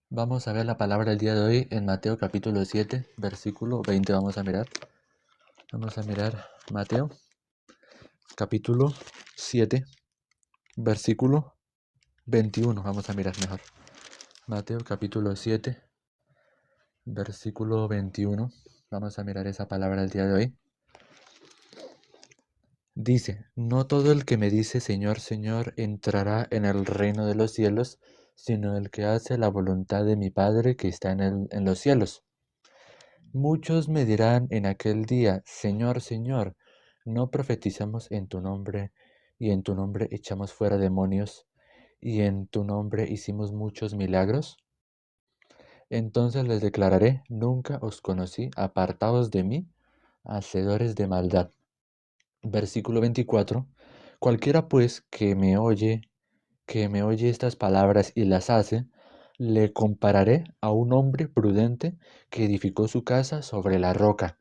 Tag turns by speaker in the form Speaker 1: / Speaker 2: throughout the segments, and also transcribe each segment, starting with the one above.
Speaker 1: Vamos a ver la palabra del día de hoy en Mateo capítulo 7, versículo 20. Vamos a mirar Mateo capítulo 7, versículo 21. Vamos a mirar mejor. Mateo capítulo 7, versículo 21. Vamos a mirar esa palabra del día de hoy. Dice, no todo el que me dice Señor, Señor entrará en el reino de los cielos, sino el que hace la voluntad de mi Padre que está en los cielos. Muchos me dirán en aquel día, Señor, Señor, ¿no profetizamos en tu nombre, y en tu nombre echamos fuera demonios, y en tu nombre hicimos muchos milagros? Entonces les declararé, nunca os conocí, apartaos de mí, hacedores de maldad. Versículo 24. Cualquiera pues que me oye estas palabras y las hace, le compararé a un hombre prudente que edificó su casa sobre la roca.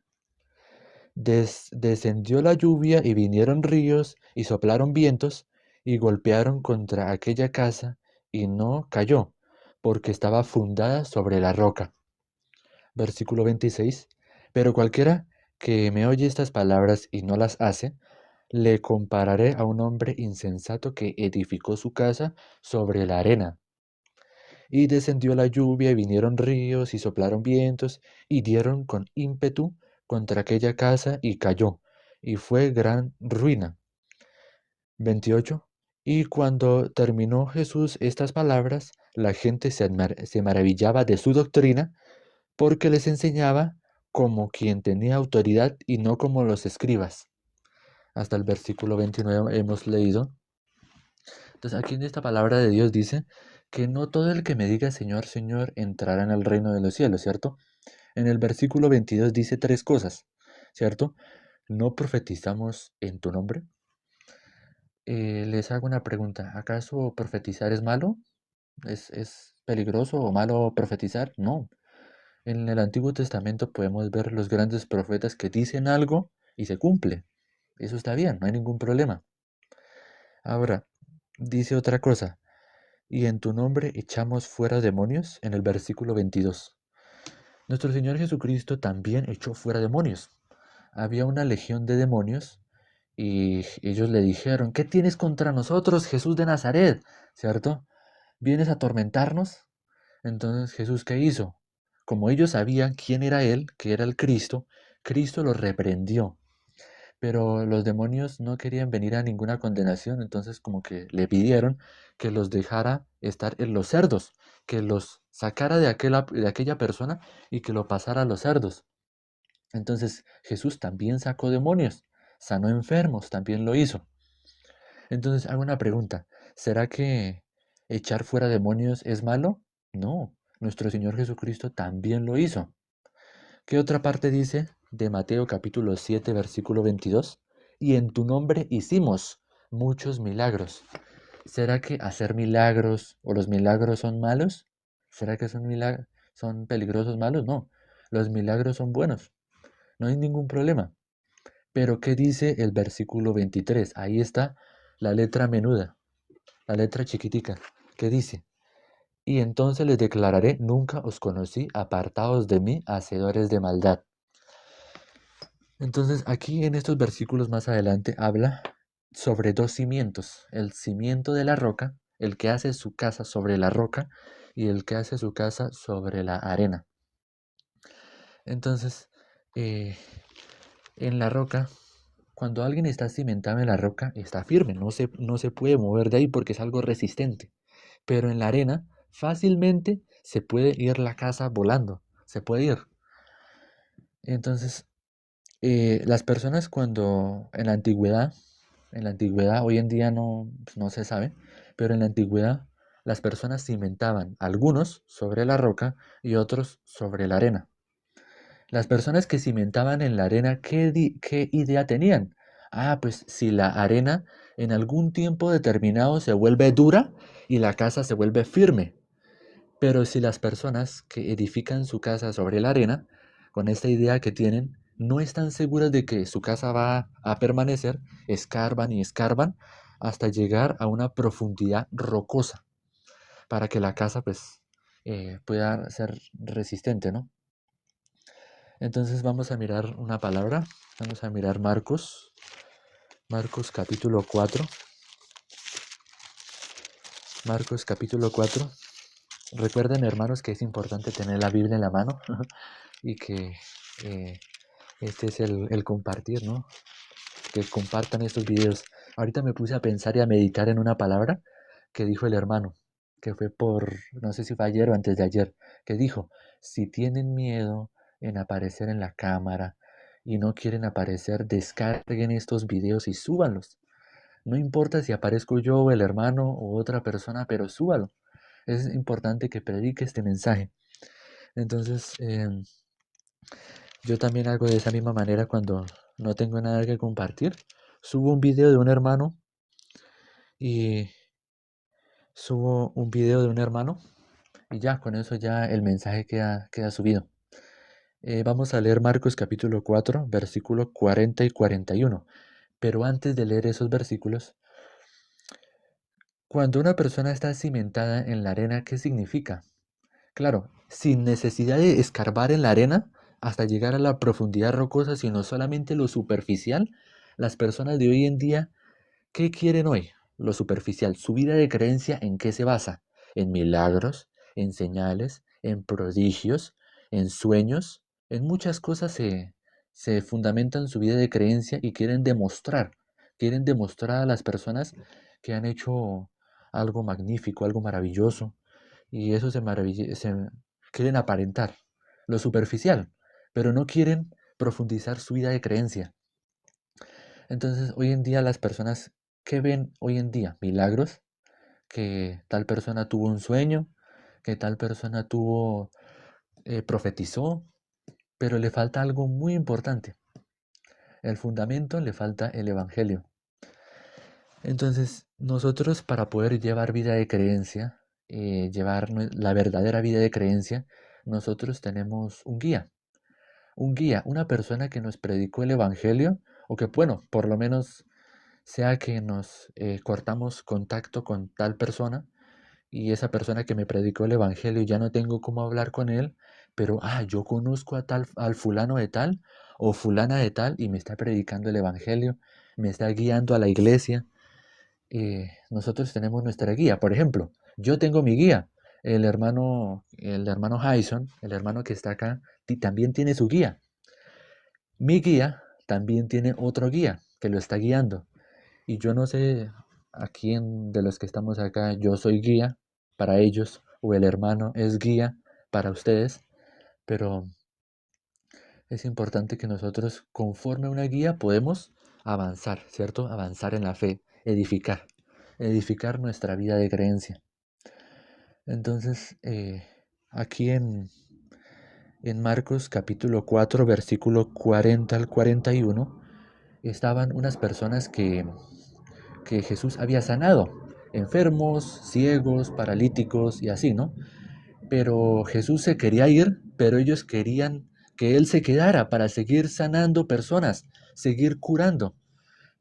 Speaker 1: Descendió la lluvia y vinieron ríos y soplaron vientos y golpearon contra aquella casa y no cayó, porque estaba fundada sobre la roca. Versículo 26. Pero cualquiera que me oye estas palabras y no las hace, le compararé a un hombre insensato que edificó su casa sobre la arena. Y descendió la lluvia y vinieron ríos y soplaron vientos y dieron con ímpetu contra aquella casa y cayó, y fue gran ruina. 28. Y cuando terminó Jesús estas palabras, la gente se maravillaba de su doctrina, porque les enseñaba como quien tenía autoridad y no como los escribas. Hasta el versículo 29 hemos leído. Entonces aquí en esta palabra de Dios dice que no todo el que me diga Señor, Señor entrará en el reino de los cielos, ¿cierto? En el versículo 22 dice tres cosas, ¿cierto? ¿No profetizamos en tu nombre? Les hago una pregunta. ¿Acaso profetizar es malo? ¿Es peligroso o malo profetizar? No. En el Antiguo Testamento podemos ver los grandes profetas que dicen algo y se cumple. Eso está bien, no hay ningún problema. Ahora, dice otra cosa. Y en tu nombre echamos fuera demonios en el versículo 22. Nuestro Señor Jesucristo también echó fuera demonios. Había una legión de demonios y ellos le dijeron, ¿qué tienes contra nosotros, Jesús de Nazaret? ¿Cierto? ¿Vienes a atormentarnos? Entonces Jesús, ¿qué hizo? Como ellos sabían quién era Él, que era el Cristo, Cristo los reprendió. Pero los demonios no querían venir a ninguna condenación, entonces como que le pidieron que los dejara estar en los cerdos, que los sacara de aquella persona y que lo pasara a los cerdos. Entonces Jesús también sacó demonios, sanó enfermos, también lo hizo. Entonces hago una pregunta, ¿será que echar fuera demonios es malo? No, nuestro Señor Jesucristo también lo hizo. ¿Qué otra parte dice de Mateo capítulo 7 versículo 22? Y en tu nombre hicimos muchos milagros. ¿Será que hacer milagros o los milagros son malos? ¿Será que son peligrosos malos? No, los milagros son buenos, no hay ningún problema. Pero ¿qué dice el versículo 23? Ahí está la letra menuda, la letra chiquitica. ¿Qué dice? Y entonces les declararé, nunca os conocí, apartaos de mí, hacedores de maldad. Entonces aquí en estos versículos más adelante habla sobre dos cimientos, el cimiento de la roca, el que hace su casa sobre la roca y el que hace su casa sobre la arena. Entonces, eh, en la roca, cuando alguien está cimentado en la roca, está firme, no se puede mover de ahí porque es algo resistente. Pero en la arena, fácilmente se puede ir la casa volando, se puede ir. Entonces, las personas cuando en la antigüedad, hoy en día no, pues, no se sabe, pero en la antigüedad las personas cimentaban, algunos sobre la roca y otros sobre la arena. Las personas que cimentaban en la arena, ¿qué idea tenían? Ah, pues si la arena en algún tiempo determinado se vuelve dura y la casa se vuelve firme. Pero si las personas que edifican su casa sobre la arena, con esta idea que tienen, no están seguras de que su casa va a permanecer, escarban y escarban hasta llegar a una profundidad rocosa para que la casa pues pueda ser resistente, ¿no? Entonces vamos a mirar una palabra, vamos a mirar Marcos, Marcos capítulo 4, Marcos capítulo 4. Recuerden, hermanos, que es importante tener la Biblia en la mano y que eh, este es el compartir, ¿no? Que compartan estos videos. Ahorita me puse a pensar y a meditar en una palabra que dijo el hermano, que fue no sé si fue ayer o antes de ayer, que dijo, si tienen miedo en aparecer en la cámara y no quieren aparecer, descarguen estos videos y súbanlos. No importa si aparezco yo o el hermano o otra persona, pero súbalo. Es importante que predique este mensaje. Entonces, yo también hago de esa misma manera cuando no tengo nada que compartir. Subo un video de un hermano y subo un video de un hermano y ya, con eso ya el mensaje queda subido. Vamos a leer Marcos capítulo 4, versículo 40 y 41. Pero antes de leer esos versículos, cuando una persona está cimentada en la arena, ¿qué significa? Claro, sin necesidad de escarbar en la arena hasta llegar a la profundidad rocosa, sino solamente lo superficial, las personas de hoy en día, ¿qué quieren hoy? Lo superficial. ¿Su vida de creencia en qué se basa? En milagros, en señales, en prodigios, en sueños, en muchas cosas se fundamentan su vida de creencia y quieren demostrar a las personas que han hecho algo magnífico, algo maravilloso, y eso quieren aparentar lo superficial, pero no quieren profundizar su vida de creencia. Entonces, hoy en día las personas, ¿qué ven hoy en día? Milagros, que tal persona tuvo un sueño, que tal persona profetizó, pero le falta algo muy importante. El fundamento, le falta el evangelio. Entonces, nosotros para poder llevar vida de creencia, llevar la verdadera vida de creencia, nosotros tenemos un guía, una persona que nos predicó el evangelio, o que, bueno, por lo menos sea que nos cortamos contacto con tal persona y esa persona que me predicó el evangelio ya no tengo cómo hablar con él, pero yo conozco al fulano de tal o fulana de tal y me está predicando el evangelio, me está guiando a la iglesia. Nosotros tenemos nuestra guía. Por ejemplo, yo tengo mi guía. El hermano Jason, el hermano que está acá, también tiene su guía. Mi guía también tiene otro guía que lo está guiando. Y yo no sé a quién de los que estamos acá yo soy guía para ellos o el hermano es guía para ustedes, pero es importante que nosotros, conforme a una guía, podemos avanzar, ¿cierto? Avanzar en la fe, edificar nuestra vida de creencia. Entonces, aquí en Marcos capítulo 4, versículo 40 al 41, estaban unas personas que Jesús había sanado, enfermos, ciegos, paralíticos y así, ¿no? Pero Jesús se quería ir, pero ellos querían que Él se quedara para seguir sanando personas, seguir curando.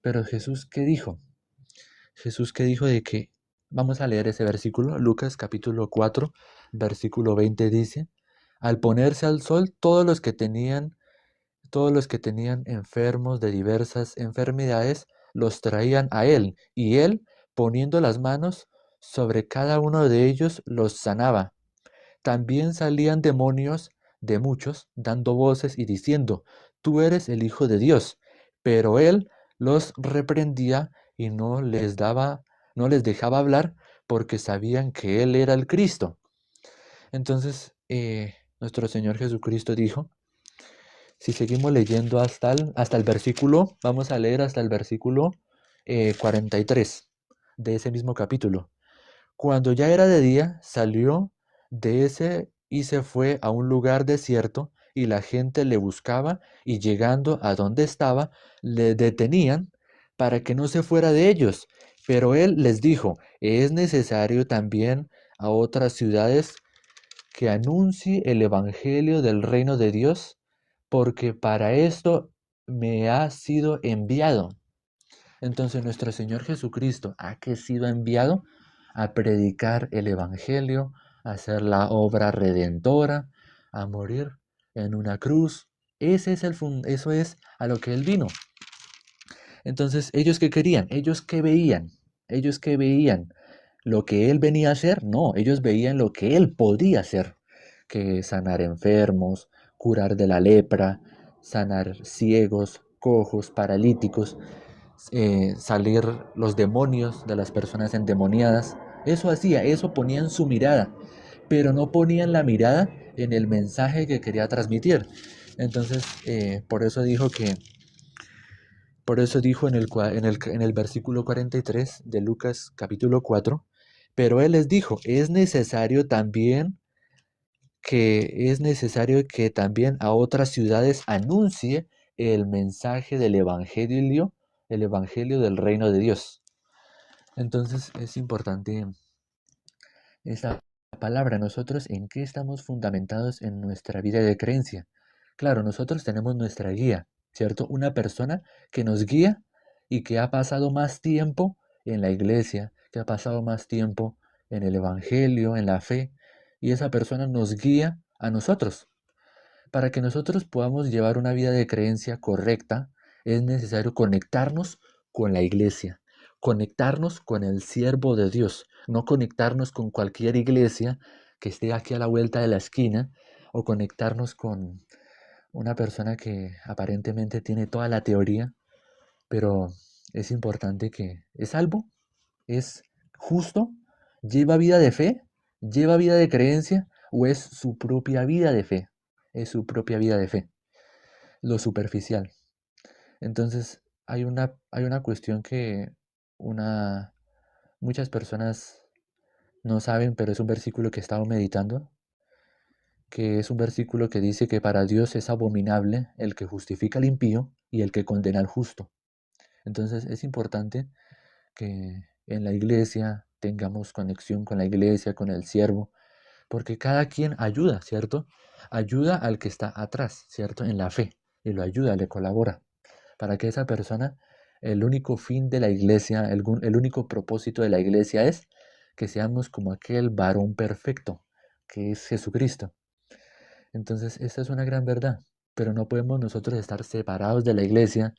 Speaker 1: Pero Jesús, ¿qué dijo? Jesús, ¿qué dijo de que, vamos a leer ese versículo, Lucas capítulo 4, versículo 20 dice, al ponerse al sol, todos los que tenían enfermos de diversas enfermedades, los traían a Él, y Él, poniendo las manos sobre cada uno de ellos, los sanaba. También salían demonios de muchos, dando voces y diciendo, Tú eres el Hijo de Dios. Pero él los reprendía y no les dejaba hablar porque sabían que él era el Cristo. Entonces, nuestro Señor Jesucristo dijo, si seguimos leyendo hasta el versículo, vamos a leer hasta el versículo 43 de ese mismo capítulo. Cuando ya era de día, salió de ese y se fue a un lugar desierto, y la gente le buscaba, y llegando a donde estaba, le detenían para que no se fuera de ellos. Pero él les dijo, es necesario también a otras ciudades que anuncie el evangelio del reino de Dios, porque para esto me ha sido enviado. Entonces nuestro Señor Jesucristo ha sido enviado a predicar el Evangelio, a hacer la obra redentora, a morir en una cruz. Eso es a lo que Él vino. Entonces, ¿ellos qué querían? ¿Ellos qué veían? ¿Ellos qué veían? ¿Lo que Él venía a hacer? No, ellos veían lo que Él podía hacer, que sanar enfermos, curar de la lepra, sanar ciegos, cojos, paralíticos, salir los demonios de las personas endemoniadas. Eso hacía, eso ponían su mirada, pero no ponían la mirada en el mensaje que quería transmitir. Entonces, por eso dijo en el versículo 43 de Lucas capítulo 4, pero Él les dijo, es necesario que también a otras ciudades anuncie el mensaje el evangelio del reino de Dios. Entonces es importante esta palabra. Nosotros, ¿en qué estamos fundamentados en nuestra vida de creencia? Claro, nosotros tenemos nuestra guía, ¿cierto? Una persona que nos guía y que ha pasado más tiempo en la iglesia, que ha pasado más tiempo en el evangelio, en la fe, y esa persona nos guía a nosotros. Para que nosotros podamos llevar una vida de creencia correcta, es necesario conectarnos con la iglesia, conectarnos con el siervo de Dios, no conectarnos con cualquier iglesia que esté aquí a la vuelta de la esquina o conectarnos con una persona que aparentemente tiene toda la teoría, pero es importante que es salvo, es justo, lleva vida de fe, lleva vida de creencia o es su propia vida de fe, es su propia vida de fe, lo superficial. Entonces hay una cuestión que una, muchas personas no saben, pero es un versículo que he estado meditando, que es un versículo que dice que para Dios es abominable el que justifica al impío y el que condena al justo. Entonces es importante que en la iglesia tengamos conexión con la iglesia, con el siervo, porque cada quien ayuda, ¿cierto? Ayuda al que está atrás, ¿cierto? En la fe, y lo ayuda, le colabora, para que esa persona, el único fin de la iglesia, el único propósito de la iglesia es que seamos como aquel varón perfecto, que es Jesucristo. Entonces, esta es una gran verdad, pero no podemos nosotros estar separados de la iglesia,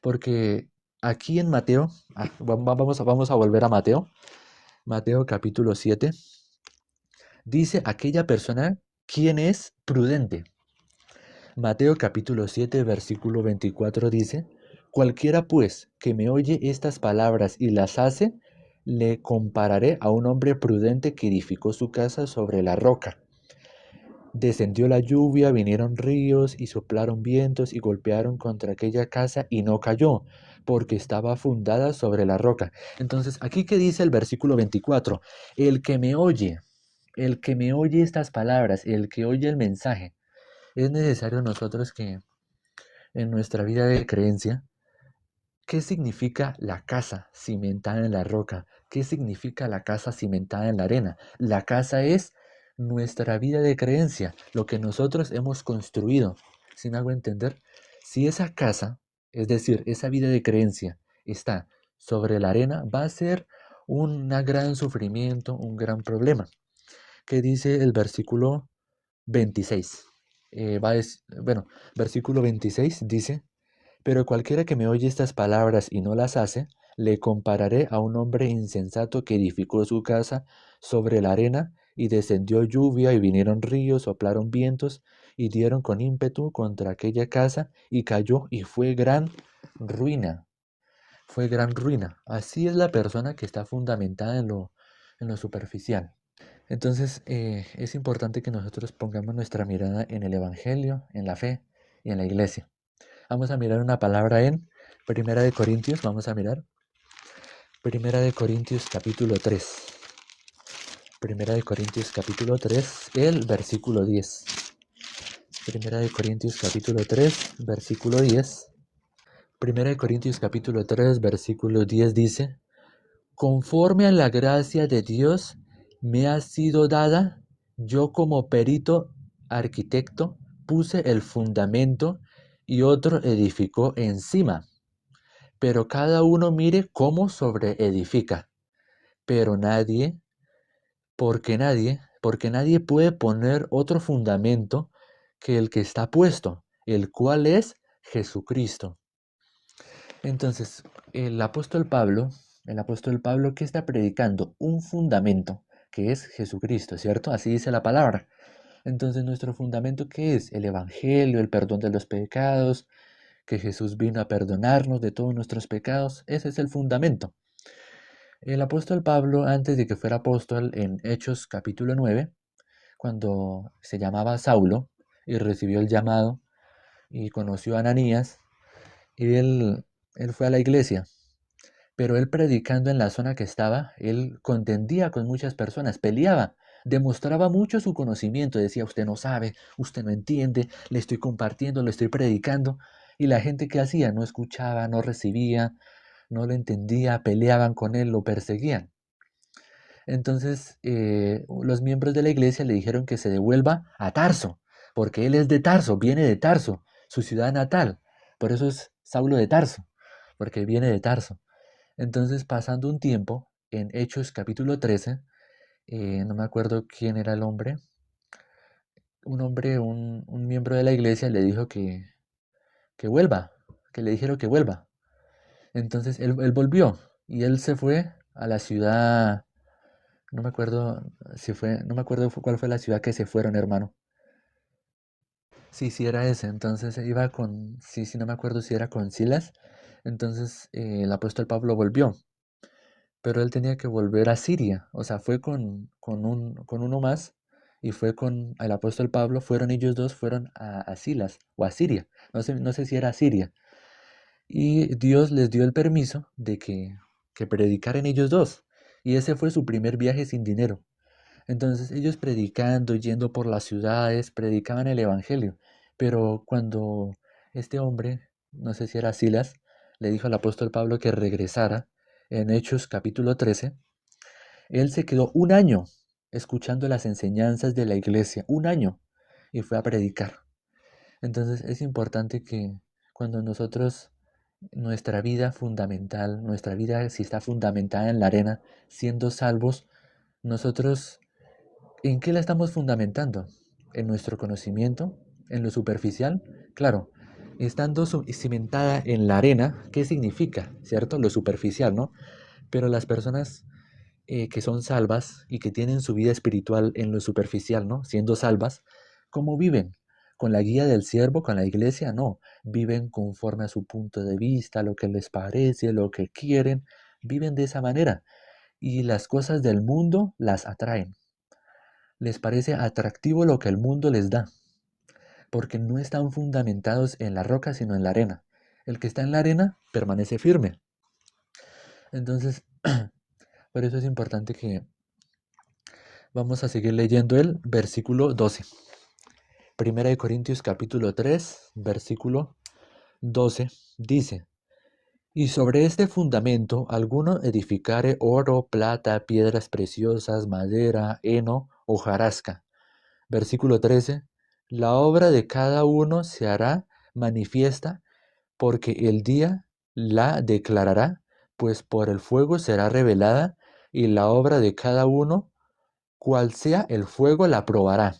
Speaker 1: porque aquí en Mateo, vamos a volver a Mateo, Mateo capítulo 7, dice aquella persona, ¿quién es prudente? Mateo capítulo 7, versículo 24 dice, cualquiera pues que me oye estas palabras y las hace, le compararé a un hombre prudente que edificó su casa sobre la roca. Descendió la lluvia, vinieron ríos y soplaron vientos y golpearon contra aquella casa y no cayó, porque estaba fundada sobre la roca. Entonces, aquí que dice el versículo 24, el que me oye, el que me oye estas palabras, el que oye el mensaje, es necesario nosotros que en nuestra vida de creencia, ¿qué significa la casa cimentada en la roca? ¿Qué significa la casa cimentada en la arena? La casa es nuestra vida de creencia, lo que nosotros hemos construido. ¿Sí me hago entender? Si esa casa, es decir, esa vida de creencia, está sobre la arena, va a ser un gran sufrimiento, un gran problema. ¿Qué dice el versículo 26? Bueno, versículo 26 dice, pero cualquiera que me oye estas palabras y no las hace, le compararé a un hombre insensato que edificó su casa sobre la arena, y descendió lluvia, y vinieron ríos, soplaron vientos, y dieron con ímpetu contra aquella casa, y cayó, y fue gran ruina. Fue gran ruina. Así es la persona que está fundamentada en lo superficial. Entonces, es importante que nosotros pongamos nuestra mirada en el Evangelio, en la fe y en la iglesia. Vamos a mirar una palabra en Primera de Corintios, vamos a mirar. Primera de Corintios capítulo 3. Primera de Corintios capítulo 3, el versículo 10. Primera de Corintios capítulo 3, versículo 10. Primera de Corintios capítulo 3, versículo 10 dice, conforme a la gracia de Dios me ha sido dada, yo como perito arquitecto puse el fundamento y otro edificó encima. Pero cada uno mire cómo sobreedifica. Pero nadie, porque nadie porque nadie puede poner otro fundamento que el que está puesto, el cual es Jesucristo. Entonces, el apóstol Pablo, ¿qué está predicando? Un fundamento, que es Jesucristo, ¿cierto? Así dice la palabra. Entonces, ¿nuestro fundamento qué es? El Evangelio, el perdón de los pecados, que Jesús vino a perdonarnos de todos nuestros pecados. Ese es el fundamento. El apóstol Pablo, antes de que fuera apóstol, en Hechos capítulo 9, cuando se llamaba Saulo y recibió el llamado y conoció a Ananías, él fue a la iglesia, pero él predicando en la zona que estaba, él contendía con muchas personas, peleaba, demostraba mucho su conocimiento, decía, usted no sabe, usted no entiende, le estoy compartiendo, le estoy predicando, y la gente que hacía no escuchaba, no recibía, no lo entendía, peleaban con él, lo perseguían. Entonces los miembros de la iglesia le dijeron que se devuelva a Tarso, porque él es de Tarso, viene de Tarso, su ciudad natal. Por eso es Saulo de Tarso, porque viene de Tarso. Entonces, pasando un tiempo, en Hechos capítulo 13, no me acuerdo quién era el hombre, un hombre, un miembro de la iglesia le dijo que vuelva, que le dijeron que vuelva. Entonces él volvió y él se fue a la ciudad. No me acuerdo si fue, no me acuerdo cuál fue la ciudad que se fueron, hermano. Sí, sí era ese. Entonces iba con, sí, sí, no me acuerdo si era con Silas. Entonces el apóstol Pablo volvió, pero él tenía que volver a Siria. O sea, fue con uno más y fue con el apóstol Pablo. Fueron ellos dos, fueron a Silas o a Siria. No sé si era Siria. Y Dios les dio el permiso de que predicaran ellos dos. Y ese fue su primer viaje sin dinero. Entonces ellos predicando, yendo por las ciudades, predicaban el Evangelio. Pero cuando este hombre, no sé si era Silas, le dijo al apóstol Pablo que regresara, en Hechos capítulo 13, él se quedó un año escuchando las enseñanzas de la iglesia, un año, y fue a predicar. Entonces es importante que cuando nosotros, nuestra vida fundamental, nuestra vida si está fundamentada en la arena, siendo salvos, nosotros ¿en qué la estamos fundamentando? ¿En nuestro conocimiento? ¿En lo superficial? Claro, estando cimentada en la arena, ¿qué significa? ¿Cierto? Lo superficial, ¿no? Pero las personas que son salvas y que tienen su vida espiritual en lo superficial, ¿no? Siendo salvas, ¿cómo viven? ¿Con la guía del siervo, con la iglesia? No, viven conforme a su punto de vista, lo que les parece, lo que quieren, viven de esa manera y las cosas del mundo las atraen. Les parece atractivo lo que el mundo les da, porque no están fundamentados en la roca, sino en la arena. El que está en la arena permanece firme. Entonces, por eso es importante que vamos a seguir leyendo el versículo 12. Primera de Corintios capítulo 3, versículo 12, dice, y sobre este fundamento alguno edificare oro, plata, piedras preciosas, madera, heno, hojarasca. Versículo 13. La obra de cada uno se hará manifiesta porque el día la declarará, pues por el fuego será revelada y la obra de cada uno, cual sea el fuego, la probará.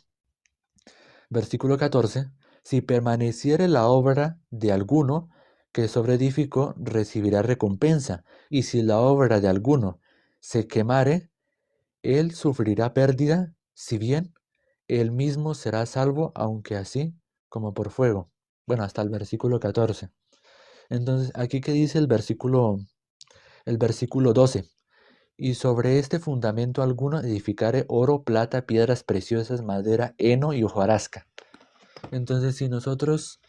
Speaker 1: Versículo 14. Si permaneciere la obra de alguno que sobreedificó, recibirá recompensa, y si la obra de alguno se quemare, él sufrirá pérdida, si bien él mismo será salvo, aunque así como por fuego. Bueno, hasta el versículo 14. Entonces, aquí que dice el versículo 12. Y sobre este fundamento alguno edificare oro, plata, piedras preciosas, madera, heno y hojarasca. Entonces, si nosotros,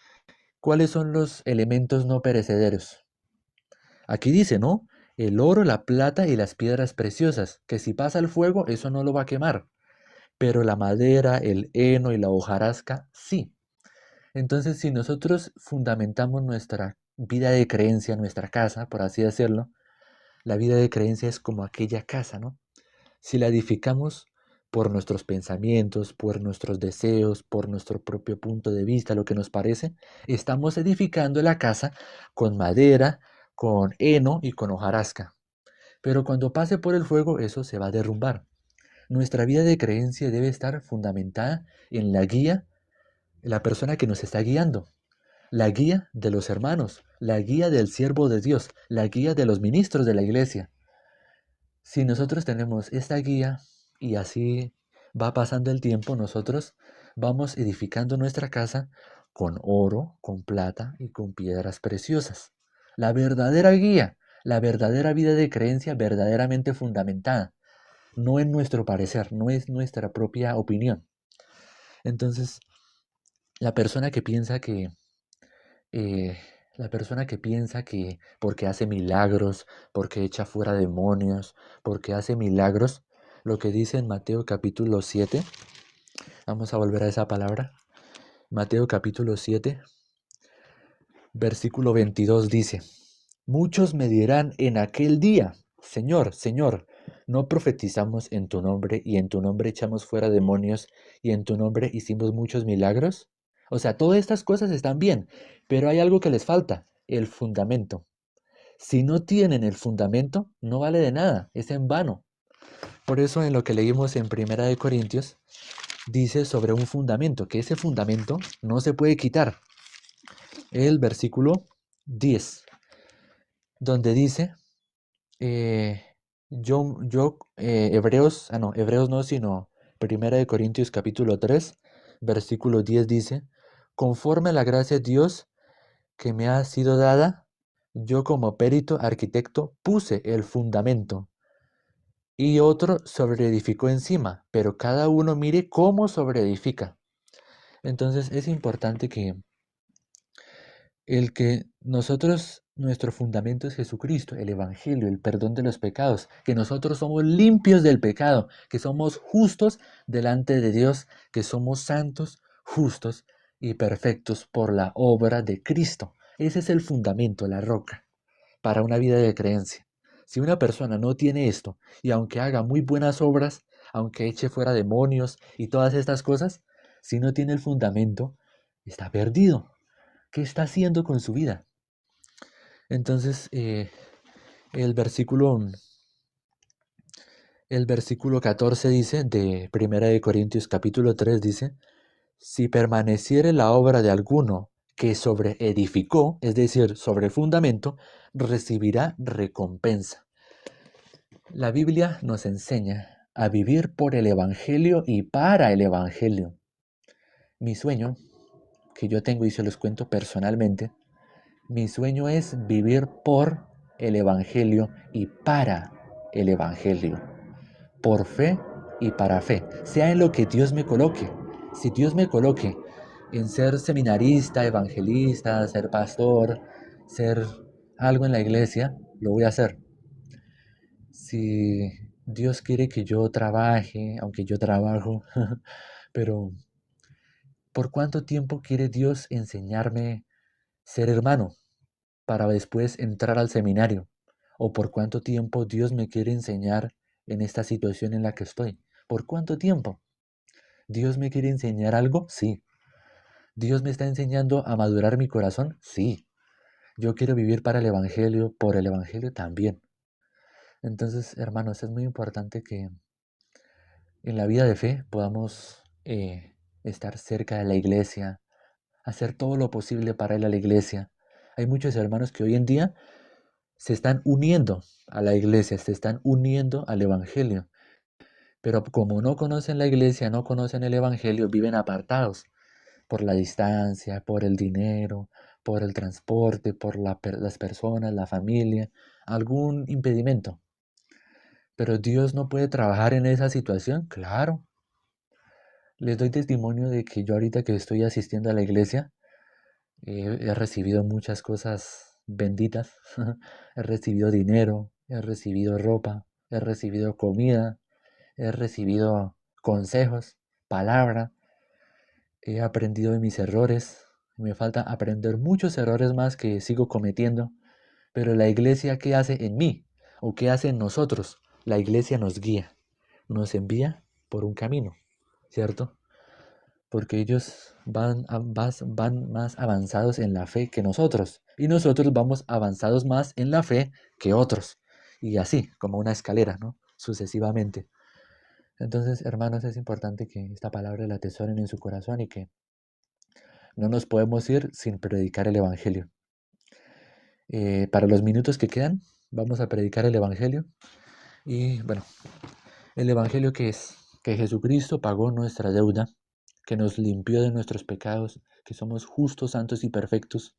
Speaker 1: ¿cuáles son los elementos no perecederos? Aquí dice, ¿no? El oro, la plata y las piedras preciosas, que si pasa el fuego, eso no lo va a quemar. Pero la madera, el heno y la hojarasca, sí. Entonces, si nosotros fundamentamos nuestra vida de creencia, nuestra casa, por así decirlo, la vida de creencia es como aquella casa, ¿no? Si la edificamos por nuestros pensamientos, por nuestros deseos, por nuestro propio punto de vista, lo que nos parece, estamos edificando la casa con madera, con heno y con hojarasca. Pero cuando pase por el fuego, eso se va a derrumbar. Nuestra vida de creencia debe estar fundamentada en la guía, la persona que nos está guiando, la guía de los hermanos, la guía del siervo de Dios, la guía de los ministros de la iglesia. Si nosotros tenemos esta guía y así va pasando el tiempo, nosotros vamos edificando nuestra casa con oro, con plata y con piedras preciosas. La verdadera guía, la verdadera vida de creencia verdaderamente fundamentada, no en nuestro parecer, no es nuestra propia opinión. Entonces, la persona que piensa que eh, porque hace milagros, porque echa fuera demonios, porque hace milagros, lo que dice en Mateo capítulo 7, vamos a volver a esa palabra, Mateo capítulo 7, versículo 22 dice, muchos me dirán en aquel día, Señor, Señor, ¿no profetizamos en tu nombre y en tu nombre echamos fuera demonios y en tu nombre hicimos muchos milagros? O sea, todas estas cosas están bien, pero hay algo que les falta, el fundamento. Si no tienen el fundamento, no vale de nada, es en vano. Por eso en lo que leímos en Primera de Corintios, dice sobre un fundamento, que ese fundamento no se puede quitar. El versículo 10, donde dice, Hebreos no, sino Primera de Corintios capítulo 3, versículo 10 dice, conforme a la gracia de Dios que me ha sido dada, yo como perito arquitecto puse el fundamento y otro sobreedificó encima, pero cada uno mire cómo sobreedifica. Entonces es importante que nosotros, nuestro fundamento es Jesucristo, el Evangelio, el perdón de los pecados, que nosotros somos limpios del pecado, que somos justos delante de Dios, que somos santos, justos y perfectos por la obra de Cristo. Ese es el fundamento, la roca, para una vida de creencia. Si una persona no tiene esto, y aunque haga muy buenas obras, aunque eche fuera demonios y todas estas cosas, si no tiene el fundamento, está perdido. ¿Qué está haciendo con su vida? Entonces, el versículo, el versículo 14 dice, de Primera de Corintios capítulo 3 dice, si permaneciere la obra de alguno que sobreedificó, es decir, sobre el fundamento, recibirá recompensa. La Biblia nos enseña a vivir por el Evangelio y para el Evangelio. Mi sueño, que yo tengo y se los cuento personalmente, mi sueño es vivir por el Evangelio y para el Evangelio, por fe y para fe, sea en lo que Dios me coloque. Si Dios me coloque en ser seminarista, evangelista, ser pastor, ser algo en la iglesia, lo voy a hacer. Si Dios quiere que yo trabaje, aunque yo trabajo, pero ¿por cuánto tiempo quiere Dios enseñarme ser hermano para después entrar al seminario? ¿O por cuánto tiempo Dios me quiere enseñar en esta situación en la que estoy? ¿Por cuánto tiempo? ¿Dios me quiere enseñar algo? Sí. ¿Dios me está enseñando a madurar mi corazón? Sí. Yo quiero vivir para el Evangelio, por el Evangelio también. Entonces, hermanos, es muy importante que en la vida de fe podamos estar cerca de la iglesia, hacer todo lo posible para ir a la iglesia. Hay muchos hermanos que hoy en día se están uniendo a la iglesia, se están uniendo al Evangelio. Pero como no conocen la iglesia, no conocen el Evangelio, viven apartados por la distancia, por el dinero, por el transporte, por las personas, la familia, algún impedimento. Pero Dios no puede trabajar en esa situación, claro. Les doy testimonio de que yo ahorita que estoy asistiendo a la iglesia, he recibido muchas cosas benditas. He recibido dinero, he recibido ropa, he recibido comida, he recibido consejos, palabra. He aprendido de mis errores. Me falta aprender muchos errores más que sigo cometiendo. Pero la iglesia, ¿qué hace en mí? ¿O qué hace en nosotros? La iglesia nos guía, nos envía por un camino, ¿cierto? Porque ellos van más avanzados en la fe que nosotros. Y nosotros vamos avanzados más en la fe que otros. Y así, como una escalera, ¿no? Sucesivamente. Entonces, hermanos, es importante que esta palabra la atesoren en su corazón y que no nos podemos ir sin predicar el Evangelio. Para los minutos que quedan, vamos a predicar el Evangelio. Y bueno, el Evangelio que es que Jesucristo pagó nuestra deuda, que nos limpió de nuestros pecados, que somos justos, santos y perfectos,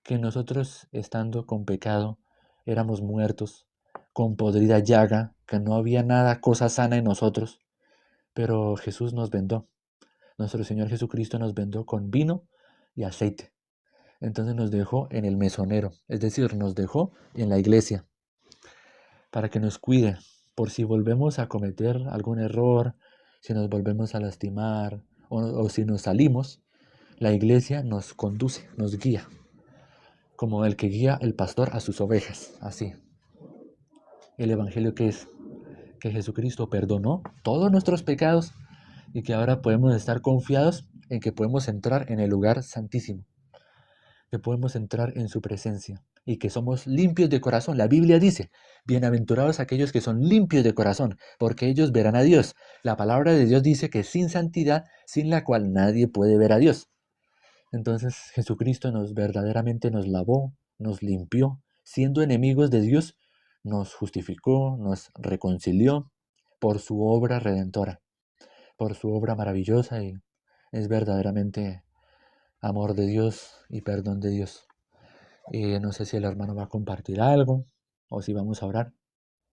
Speaker 1: que nosotros, estando con pecado, éramos muertos, con podrida llaga, que no había nada, cosa sana en nosotros, pero Jesús nos vendó. Nuestro Señor Jesucristo nos vendó con vino y aceite. Entonces nos dejó en el mesonero, es decir, nos dejó en la iglesia, para que nos cuide por si volvemos a cometer algún error, si nos volvemos a lastimar o si nos salimos, la iglesia nos conduce, nos guía, como el que guía el pastor a sus ovejas, así. El Evangelio que es que Jesucristo perdonó todos nuestros pecados y que ahora podemos estar confiados en que podemos entrar en el lugar santísimo, que podemos entrar en su presencia y que somos limpios de corazón. La Biblia dice, bienaventurados aquellos que son limpios de corazón, porque ellos verán a Dios. La palabra de Dios dice que sin santidad, sin la cual nadie puede ver a Dios. Entonces Jesucristo nos verdaderamente nos lavó, nos limpió, siendo enemigos de Dios, nos justificó, nos reconcilió por su obra redentora, por su obra maravillosa y es verdaderamente amor de Dios y perdón de Dios. No sé si el hermano va a compartir algo o si vamos a orar.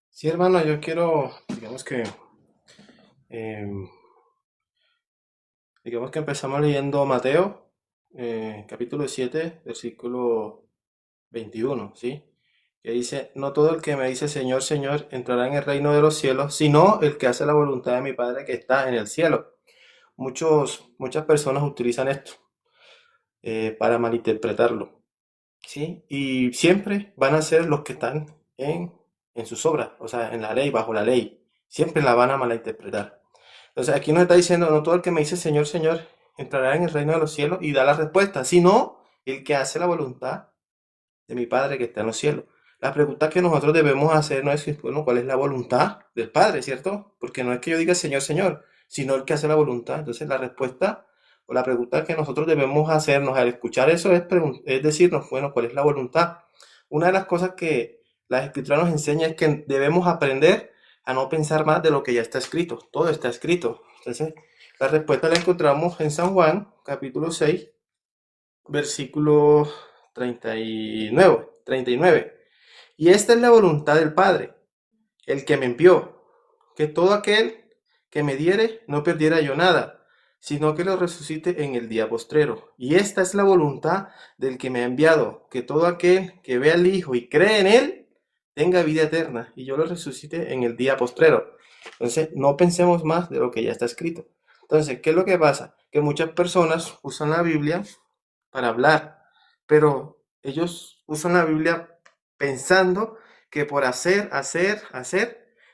Speaker 2: Sí, hermano, yo quiero, em, digamos que empezamos leyendo Mateo, capítulo 7, versículo 21, ¿sí? Que dice, no todo el que me dice Señor, Señor, entrará en el reino de los cielos, sino el que hace la voluntad de mi Padre que está en el cielo. Muchas personas utilizan esto para malinterpretarlo, ¿sí? Y siempre van a ser los que están en sus obras, o sea, en la ley, bajo la ley. Siempre la van a malinterpretar. Entonces aquí nos está diciendo, no todo el que me dice Señor, Señor, entrará en el reino de los cielos y da la respuesta, sino el que hace la voluntad de mi Padre que está en los cielos. La pregunta que nosotros debemos hacer no es, bueno, ¿cuál es la voluntad del Padre, cierto? Porque no es que yo diga Señor, Señor, sino el que hace la voluntad. Entonces la respuesta o la pregunta que nosotros debemos hacernos al escuchar eso es decirnos, bueno, ¿cuál es la voluntad? Una de las cosas que la Escritura nos enseña es que debemos aprender a no pensar más de lo que ya está escrito. Todo está escrito. Entonces, la respuesta la encontramos en San Juan, capítulo 6, versículo 39. Y esta es la voluntad del Padre, el que me envió, que todo aquel que me diere no perdiera yo nada, sino que lo resucite en el día postrero. Y esta es la voluntad del que me ha enviado, que todo aquel que ve al Hijo y cree en él tenga vida eterna, y yo lo resucite en el día postrero. Entonces, no pensemos más de lo que ya está escrito. Entonces, ¿qué es lo que pasa? Que muchas personas usan la Biblia para hablar, pero ellos usan la Biblia pensando que por hacer,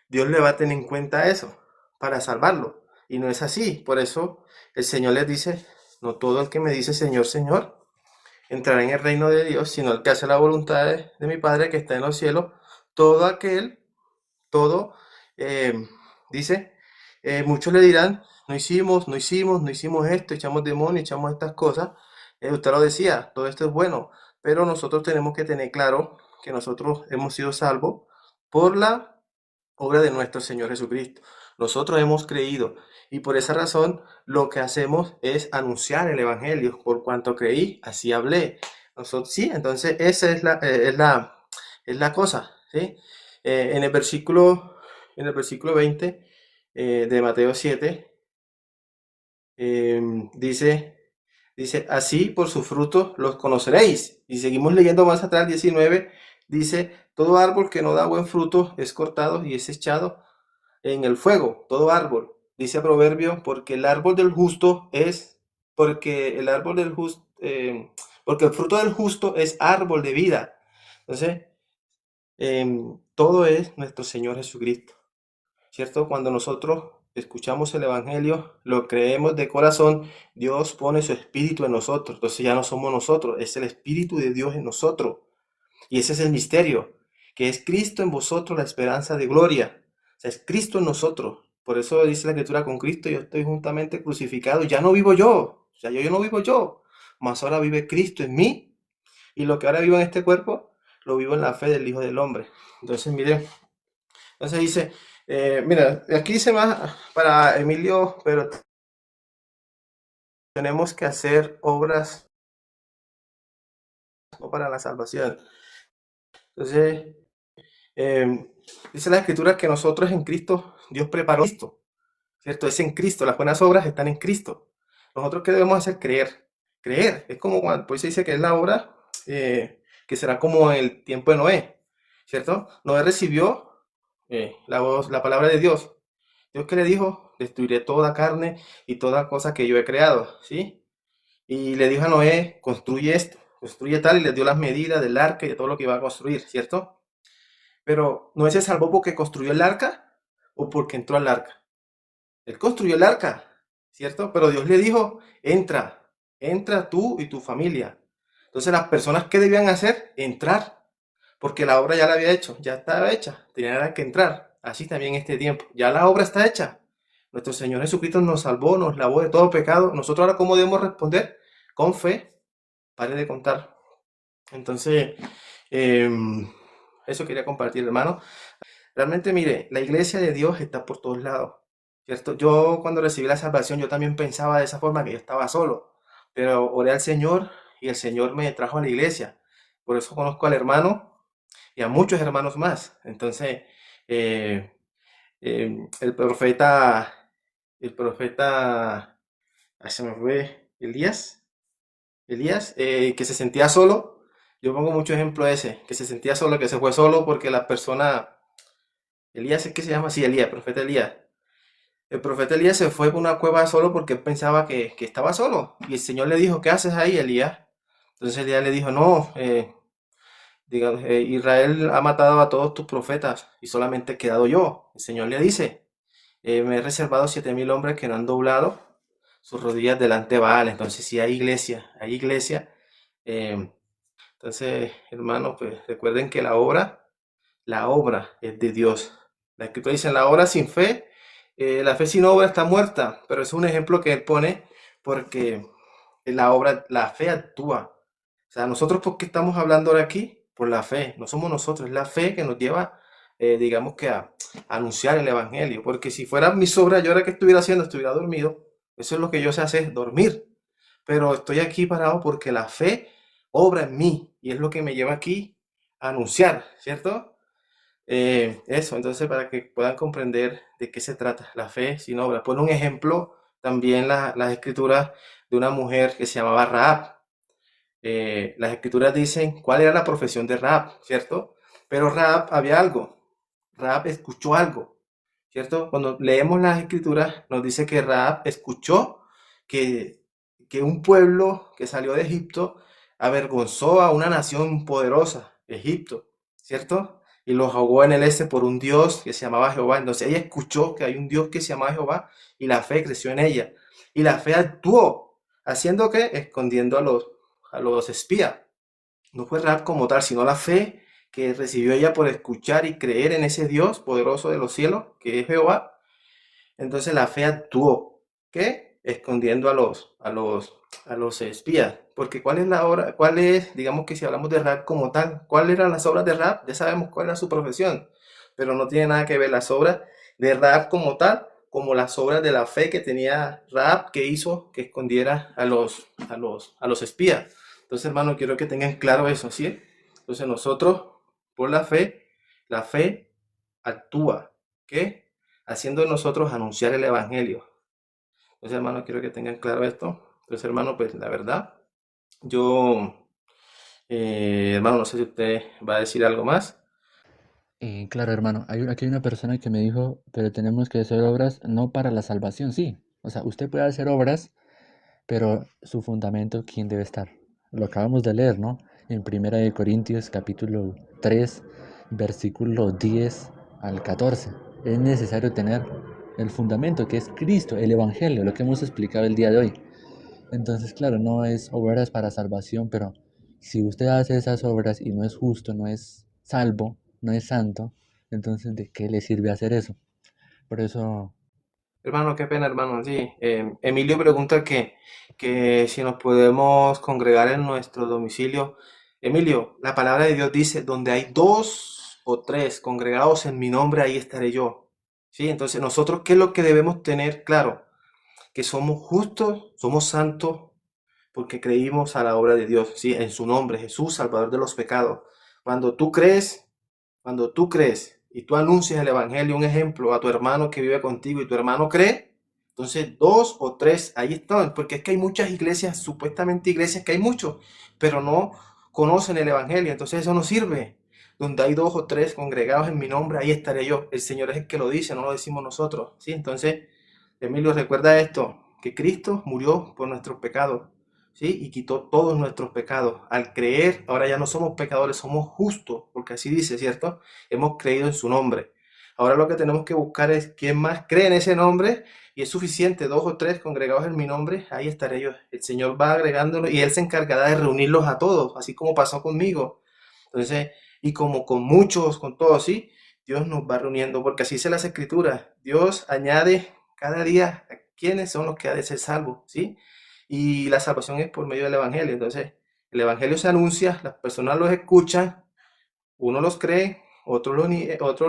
Speaker 2: Dios le va a tener en cuenta eso para salvarlo. Y no es así. Por eso el Señor les dice, no todo el que me dice Señor, Señor, entrará en el reino de Dios, sino el que hace la voluntad de mi Padre que está en los cielos. Todo aquel, todo, eh, dice, muchos le dirán, no hicimos esto, echamos demonios, echamos estas cosas. Usted lo decía, todo esto es bueno, pero nosotros tenemos que tener claro que nosotros hemos sido salvos por la obra de nuestro Señor Jesucristo. Nosotros hemos creído y por esa razón lo que hacemos es anunciar el Evangelio. Por cuanto creí, así hablé. Nosotros, sí, entonces esa es la cosa, ¿sí? En el versículo 20 de Mateo 7, dice, así por su fruto los conoceréis. Y seguimos leyendo más atrás, 19, dice, todo árbol que no da buen fruto es cortado y es echado en el fuego, todo árbol. Dice Proverbio, porque el árbol del justo, porque el fruto del justo es árbol de vida. Entonces, todo es nuestro Señor Jesucristo, ¿cierto? Cuando nosotros escuchamos el Evangelio, lo creemos de corazón, Dios pone su espíritu en nosotros. Entonces ya no somos nosotros, es el espíritu de Dios en nosotros. Y ese es el misterio, que es Cristo en vosotros la esperanza de gloria. O sea, es Cristo en nosotros. Por eso dice la Escritura, con Cristo yo estoy juntamente crucificado, ya no vivo yo, o sea, yo no vivo yo, mas ahora vive Cristo en mí, y lo que ahora vivo en este cuerpo, lo vivo en la fe del Hijo del Hombre. Entonces, miren, entonces dice, mira, aquí dice más para Emilio, pero tenemos que hacer obras no para la salvación. Entonces, eh, dice la Escritura que nosotros en Cristo, Dios preparó esto, ¿cierto? Es en Cristo, las buenas obras están en Cristo. Nosotros, ¿qué debemos hacer? Creer. Creer, es como cuando pues se dice que es la obra que será como en el tiempo de Noé, ¿cierto? Noé recibió la voz, la palabra de Dios. Dios que le dijo, destruiré toda carne y toda cosa que yo he creado, ¿sí? Y le dijo a Noé, construye esto, construye tal, y le dio las medidas del arca y de todo lo que iba a construir, ¿cierto? Pero Noé se salvó porque construyó el arca o porque entró al arca. Él construyó el arca, ¿cierto? Pero Dios le dijo, entra, entra tú y tu familia. Entonces las personas que debían hacer, entrar, porque la obra ya la había hecho, ya estaba hecha, tenían que entrar. Así también este tiempo, ya la obra está hecha. Nuestro Señor Jesucristo nos salvó, nos lavó de todo pecado. Nosotros ahora, ¿cómo debemos responder? Con fe, pare de contar. Entonces, eh, eso quería compartir, hermano. Realmente, mire, la iglesia de Dios está por todos lados, ¿cierto? Yo cuando recibí la salvación, yo también pensaba de esa forma que yo estaba solo, pero oré al Señor y el Señor me trajo a la iglesia. Por eso conozco al hermano y a muchos hermanos más. Entonces, eh, el profeta, ay, se me fue, Elías, que se sentía solo. Yo pongo mucho ejemplo ese, que se sentía solo, que se fue solo porque la persona, Elías es que se llama así, Elías, profeta Elías. El profeta Elías se fue por una cueva solo porque él pensaba que estaba solo. Y el Señor le dijo, ¿qué haces ahí, Elías? Entonces Elías le dijo, no, digamos, Israel ha matado a todos tus profetas y solamente he quedado yo. El Señor le dice, me he reservado 7000 hombres que no han doblado sus rodillas delante de Baal. Entonces, si hay iglesia, hay iglesia. eh, entonces, hermanos, pues recuerden que la obra es de Dios. La escritura dice, la obra sin fe, la fe sin obra está muerta, pero es un ejemplo que él pone porque la obra, la fe actúa. O sea, nosotros, ¿por qué estamos hablando ahora aquí? Por la fe, no somos nosotros, es la fe que nos lleva, digamos que a anunciar el evangelio, porque si fueran mis obras, yo ahora que estuviera haciendo, estuviera dormido. Eso es lo que yo sé hacer, dormir, pero estoy aquí parado porque la fe obra en mí y es lo que me lleva aquí a anunciar, ¿cierto? Eso, entonces para que puedan comprender de qué se trata la fe sin obra. Pone un ejemplo también las escrituras de una mujer que se llamaba Rahab. Las escrituras dicen cuál era la profesión de Rahab, ¿cierto? Pero Rahab había algo, Rahab escuchó algo, ¿cierto? Cuando leemos las escrituras nos dice que Rahab escuchó que, que un pueblo que salió de Egipto avergonzó a una nación poderosa, Egipto, ¿cierto? Y los ahogó en el este por un Dios que se llamaba Jehová. Entonces ella escuchó que hay un Dios que se llama Jehová y la fe creció en ella. Y la fe actuó, haciendo que escondiendo a los espías. No fue Rahab como tal, sino la fe que recibió ella por escuchar y creer en ese Dios poderoso de los cielos, que es Jehová. Entonces la fe actuó, ¿qué? Escondiendo a los espías. Porque ¿cuál es la obra? ¿Cuál es, digamos que si hablamos de Rahab como tal, cuáles eran las obras de Rahab? Ya sabemos cuál era su profesión, pero no tiene nada que ver las obras de Rahab como tal, como las obras de la fe que tenía Rahab que hizo que escondiera a los espías. Entonces, hermano, quiero que tengan claro eso, ¿sí? Entonces nosotros, por la fe actúa, ¿qué? Haciendo de nosotros anunciar el evangelio. Entonces, hermano, quiero que tengan claro esto. Entonces, hermano, pues la verdad, yo, hermano, no sé si usted va a decir algo más.
Speaker 1: Claro, hermano, aquí hay una persona que me dijo, pero tenemos que hacer obras no para la salvación, sí. O sea, usted puede hacer obras, pero su fundamento, ¿quién debe estar? Lo acabamos de leer, ¿no? En Primera de Corintios, capítulo 3, versículo 10 al 14. Es necesario tener el fundamento, que es Cristo, el Evangelio, lo que hemos explicado el día de hoy. Entonces, claro, no es obras para salvación, pero si usted hace esas obras y no es justo, no es salvo, no es santo, entonces ¿de qué le sirve hacer eso? Por eso
Speaker 2: Hermano, qué pena, hermano. Sí, Emilio pregunta que si nos podemos congregar en nuestro domicilio. Emilio, la palabra de Dios dice, donde hay dos o tres congregados en mi nombre, ahí estaré yo. Sí, entonces nosotros, ¿qué es lo que debemos tener claro? Que somos justos, somos santos, porque creímos a la obra de Dios, sí, en su nombre, Jesús, Salvador de los pecados. Cuando tú crees, cuando tú crees y tú anuncias el evangelio, un ejemplo a tu hermano que vive contigo y tu hermano cree, entonces dos o tres ahí están, porque es que hay muchas iglesias, supuestamente iglesias que hay muchos, pero no conocen el evangelio, entonces eso no sirve. Donde hay dos o tres congregados en mi nombre, ahí estaré yo. El Señor es el que lo dice, no lo decimos nosotros, ¿sí? Entonces, Emilio, recuerda esto, que Cristo murió por nuestros pecados, ¿sí? Y quitó todos nuestros pecados. Al creer, ahora ya no somos pecadores, somos justos, porque así dice, ¿cierto? Hemos creído en su nombre. Ahora lo que tenemos que buscar es quién más cree en ese nombre y es suficiente, dos o tres congregados en mi nombre, ahí estaré yo. El Señor va agregándolo y Él se encargará de reunirlos a todos, así como pasó conmigo. Entonces, y como con muchos, con todos, ¿sí? Dios nos va reuniendo, porque así dice las escrituras. Dios añade cada día a quienes son los que ha de ser salvos, ¿sí? Y la salvación es por medio del Evangelio. Entonces, el Evangelio se anuncia, las personas los escuchan, uno los cree, otro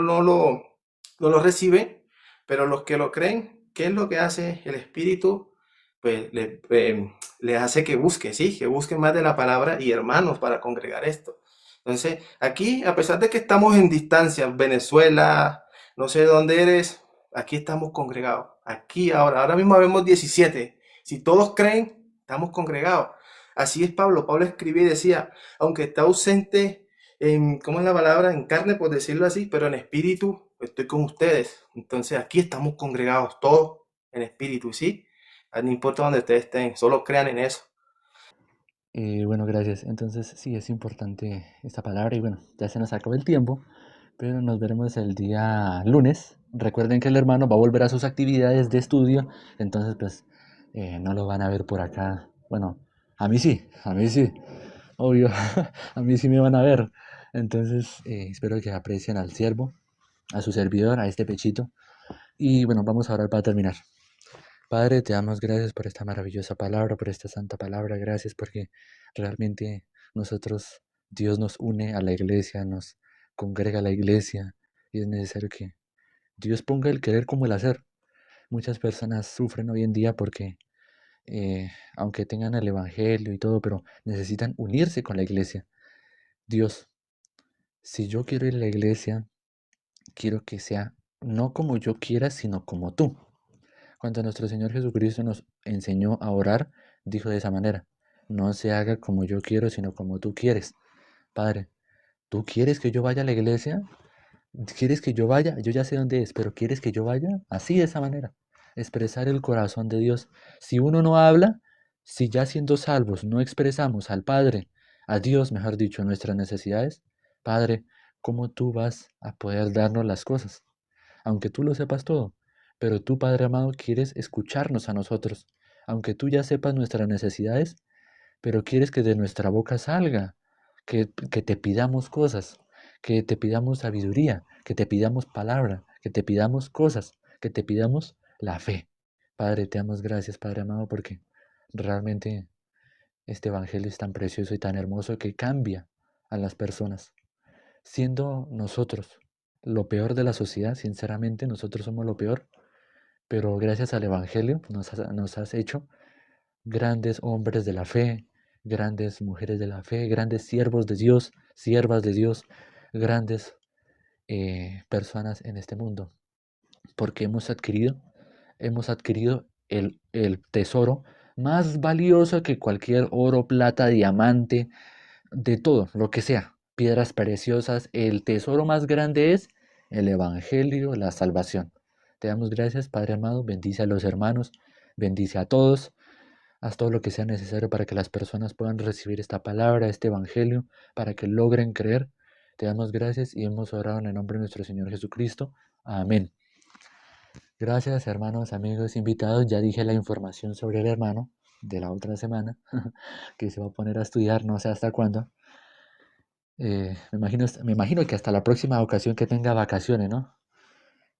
Speaker 2: no lo recibe, pero los que lo creen, ¿qué es lo que hace el Espíritu? Pues le hace que busque, sí, que busque más de la palabra y hermanos para congregar esto. Entonces, aquí, a pesar de que estamos en distancia, Venezuela, no sé dónde eres, aquí estamos congregados. Aquí ahora mismo vemos 17. Si todos creen, estamos congregados. Así es Pablo. Pablo escribía y decía, aunque está ausente ¿cómo es la palabra? En carne, por decirlo así, pero en espíritu estoy con ustedes. Entonces aquí estamos congregados todos en espíritu, ¿sí? No importa donde ustedes estén, solo crean en eso.
Speaker 1: Bueno, gracias. Entonces, sí, es importante esta palabra y bueno, ya se nos acabó el tiempo, pero nos veremos el día lunes. Recuerden que el hermano va a volver a sus actividades de estudio, entonces pues no lo van a ver por acá. Bueno, a mí sí, obvio, a mí sí me van a ver. Entonces, espero que aprecien al siervo, a su servidor, a este pechito. Y bueno, vamos a orar para terminar. Padre, te damos gracias por esta maravillosa palabra, por esta santa palabra. Gracias porque realmente nosotros, Dios nos une a la iglesia, nos congrega a la iglesia y es necesario que Dios ponga el querer como el hacer. Muchas personas sufren hoy en día porque, aunque tengan el Evangelio y todo, pero necesitan unirse con la iglesia. Dios, si yo quiero ir a la iglesia, quiero que sea no como yo quiera, sino como tú. Cuando nuestro Señor Jesucristo nos enseñó a orar, dijo de esa manera, no se haga como yo quiero, sino como tú quieres. Padre, ¿tú quieres que yo vaya a la iglesia? ¿Quieres que yo vaya? Yo ya sé dónde es, pero ¿quieres que yo vaya? Así de esa manera. Expresar el corazón de Dios. Si uno no habla, si ya siendo salvos no expresamos al Padre, a Dios, mejor dicho, nuestras necesidades, Padre, ¿cómo tú vas a poder darnos las cosas? Aunque tú lo sepas todo, pero tú, Padre amado, quieres escucharnos a nosotros, aunque tú ya sepas nuestras necesidades, pero quieres que de nuestra boca salga, que te pidamos cosas, que te pidamos sabiduría, que te pidamos palabra, que te pidamos cosas, que te pidamos la fe. Padre, te damos gracias, Padre amado, porque realmente este Evangelio es tan precioso y tan hermoso que cambia a las personas. Siendo nosotros lo peor de la sociedad, sinceramente, nosotros somos lo peor, pero gracias al Evangelio nos has hecho grandes hombres de la fe, grandes mujeres de la fe, grandes siervos de Dios, siervas de Dios, grandes personas en este mundo, porque hemos adquirido el tesoro más valioso que cualquier oro, plata, diamante, de todo, lo que sea, piedras preciosas, el tesoro más grande es el Evangelio, la salvación. Te damos gracias, Padre amado, bendice a los hermanos, bendice a todos, haz todo lo que sea necesario para que las personas puedan recibir esta palabra, este Evangelio, para que logren creer. Te damos gracias y hemos orado en el nombre de nuestro Señor Jesucristo. Amén. Gracias, hermanos, amigos, invitados. Ya dije la información sobre el hermano de la otra semana, que se va a poner a estudiar, no sé hasta cuándo. Me imagino que hasta la próxima ocasión que tenga vacaciones, ¿no?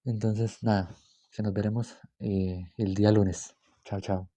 Speaker 1: Entonces, nada, Se nos veremos el día lunes. Chao, chao.